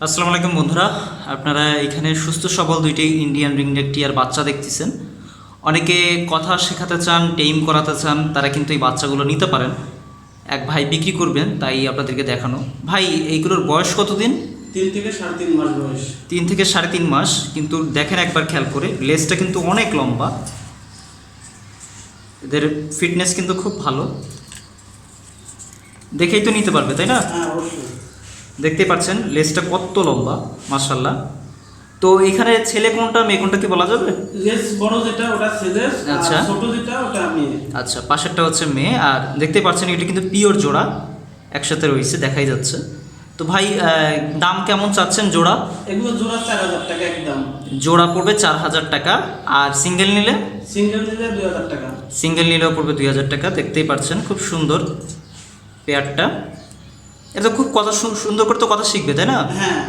আসসালামু আলাইকুম বন্ধুরা, আপনারা এখানে সুস্থ সবল দুইটি ইন্ডিয়ান রিংনেক টিয়ার বাচ্চা দেখতেছেন। অনেকে কথা শেখাতে চান, টেইম করাতে চান, তারা কিন্তু এই বাচ্চাগুলো নিতে পারেন। এক ভাই বিক্রি করবেন, তাই আপনাদেরকে দেখানো। ভাই, এইগুলোর বয়স কতদিন? 3 থেকে 3.5 মাস বয়স। 3 থেকে 3.5 মাস। কিন্তু দেখেন একবার খেয়াল করে, লেজটা কিন্তু অনেক লম্বা, এদের ফিটনেস কিন্তু খুব ভালো। দেখেই তো নিতে পারবে, তাই না? হ্যাঁ, অবশ্যই। দেখতে পাচ্ছেন লেজটা কত লম্বা, মাশাআল্লাহ। তো এখানে ছেলে কোনটা মেয়ে কোনটা কি বলা যাবে? লেজ বড় যেটা ওটা ছেলে, আচ্ছা। আর ছোট যেটা ওটা মেয়ে। আচ্ছা, পাশেরটা হচ্ছে মেয়ে। আর দেখতে পাচ্ছেন এটা কিন্তু পিওর জোড়া একসাথে রয়েছে, দেখাই যাচ্ছে। তো ভাই, দাম কেমন চাচ্ছেন জোড়া? এগুলো জোড়া 4000 টাকা একদম। জোড়া পড়বে 4000 টাকা। আর সিঙ্গেল নিলে? সিঙ্গেল নিলে 2000 টাকা। সিঙ্গেল নিলেও পড়বে 2000 টাকা। দেখতেই পাচ্ছেন খুব সুন্দর পেয়ারটা। এটা খুব কথা সুন্দর করে তো কথা শিখবে, তাই না? হ্যাঁ।